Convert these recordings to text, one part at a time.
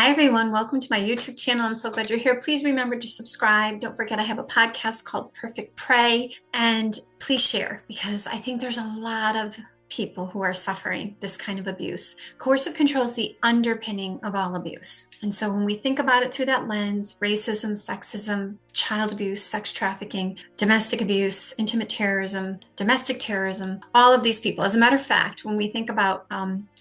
Hi, everyone. Welcome to my YouTube channel. I'm so glad you're here. Please remember to subscribe. Don't forget, I have a podcast called Perfect Prey. And please share, because I think there's a lot of people who are suffering this kind of abuse. Coercive control is the underpinning of all abuse. And so when we think about it through that lens, racism, sexism, child abuse, sex trafficking, domestic abuse, intimate terrorism, domestic terrorism, all of these people. As a matter of fact, when we think about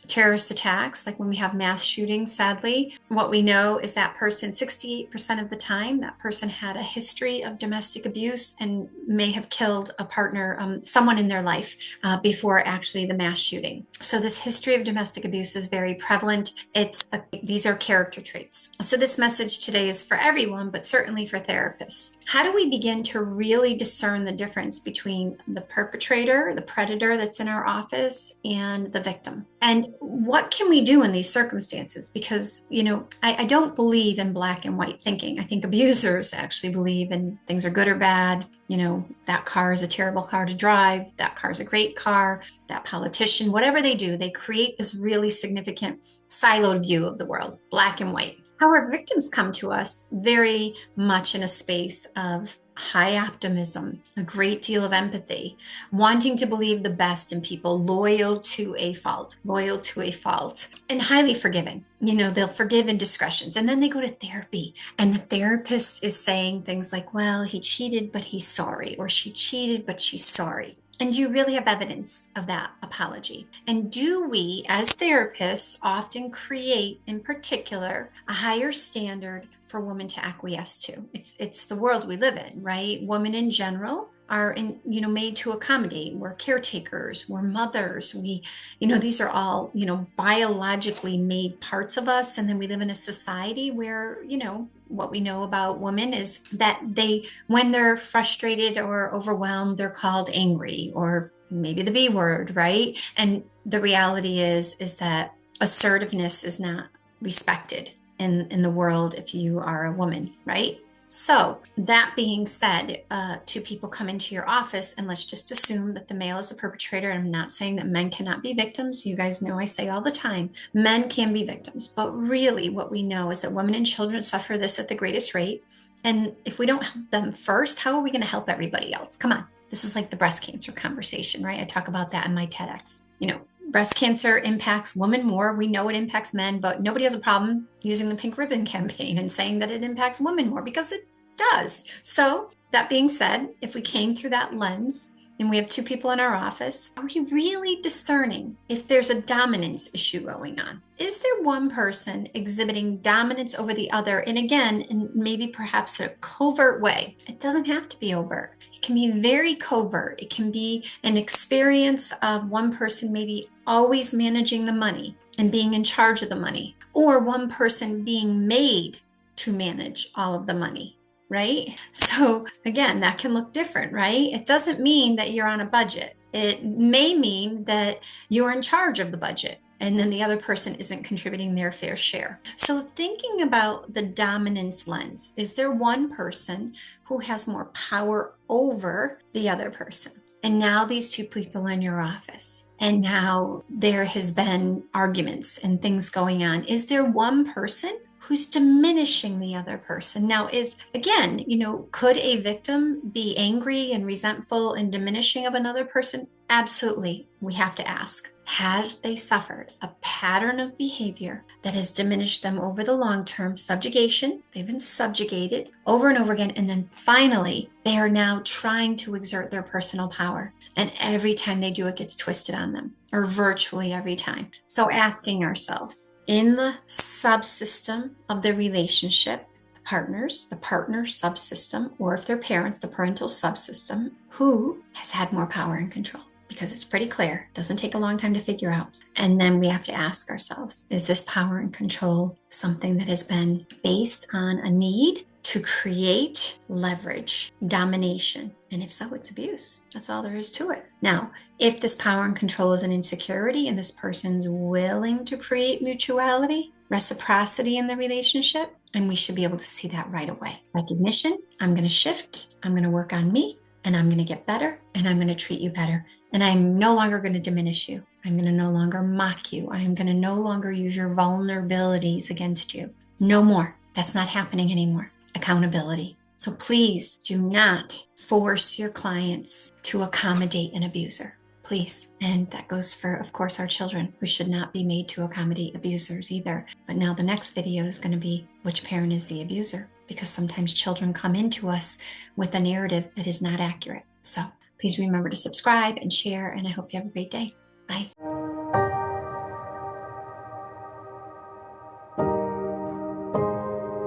terrorist attacks, like when we have mass shootings, sadly, what we know is that person, 68% of the time, that person had a history of domestic abuse and may have killed a partner, someone in their life before actually the mass shooting. So this history of domestic abuse is very prevalent. These are character traits. So this message today is for everyone, but certainly for therapists. How do we begin to really discern the difference between the perpetrator, the predator that's in our office, and the victim? And what can we do in these circumstances? Because, I don't believe in black and white thinking. I think abusers actually believe in things are good or bad. That car is a terrible car to drive. That car is a great car. That politician, whatever they do, they create this really significant siloed view of the world, black and white. However, victims come to us very much in a space of high optimism, a great deal of empathy, wanting to believe the best in people, loyal to a fault, and highly forgiving. They'll forgive indiscretions. And then they go to therapy, and the therapist is saying things like, well, he cheated, but he's sorry, or she cheated, but she's sorry. And do you really have evidence of that apology? And do we, as therapists, often create, in particular, a higher standard for women to acquiesce to? It's the world we live in, right? Women in general are made to accommodate. We're caretakers, we're mothers. These are all, biologically made parts of us. And then we live in a society where, what we know about women is that when they're frustrated or overwhelmed, they're called angry, or maybe the B word, right? And the reality is that assertiveness is not respected in the world if you are a woman, right? So that being said, two people come into your office, and let's just assume that the male is a perpetrator. I'm not saying that men cannot be victims. You guys know I say all the time, men can be victims. But really what we know is that women and children suffer this at the greatest rate. And if we don't help them first, how are we going to help everybody else? Come on. This is like the breast cancer conversation, right? I talk about that in my TEDx. Breast cancer impacts women more. We know it impacts men, but nobody has a problem using the pink ribbon campaign and saying that it impacts women more, because it does. So that being said, if we came through that lens and we have two people in our office, are we really discerning if there's a dominance issue going on? Is there one person exhibiting dominance over the other? And again, in maybe perhaps a covert way. It doesn't have to be overt. It can be very covert. It can be an experience of one person maybe always managing the money and being in charge of the money, or one person being made to manage all of the money. Right? So again, that can look different, right? It doesn't mean that you're on a budget. It may mean that you're in charge of the budget, and then the other person isn't contributing their fair share. So thinking about the dominance lens, is there one person who has more power over the other person? And now these two people in your office, and now there has been arguments and things going on. Is there one person who's diminishing the other person? Now could a victim be angry and resentful and diminishing of another person? Absolutely. We have to ask, have they suffered a pattern of behavior that has diminished them over the long term? Subjugation. They've been subjugated over and over again. And then finally, they are now trying to exert their personal power. And every time they do, it gets twisted on them, or virtually every time. So asking ourselves, in the subsystem of the relationship, the partner subsystem, or if they're parents, the parental subsystem, who has had more power and control? Because it's pretty clear. It doesn't take a long time to figure out. And then we have to ask ourselves, is this power and control something that has been based on a need to create leverage, domination? And if so, it's abuse. That's all there is to it. Now, if this power and control is an insecurity, and this person's willing to create mutuality, reciprocity in the relationship, and we should be able to see that right away. Recognition, I'm going to shift, I'm going to work on me, and I'm going to get better, and I'm going to treat you better. And I'm no longer going to diminish you. I'm going to no longer mock you. I am going to no longer use your vulnerabilities against you. No more. That's not happening anymore. Accountability. So please do not force your clients to accommodate an abuser. Please. And that goes for, of course, our children, who should not be made to accommodate abusers either. But now the next video is going to be, which parent is the abuser? Because sometimes children come into us with a narrative that is not accurate. So please remember to subscribe and share, and I hope you have a great day. Bye.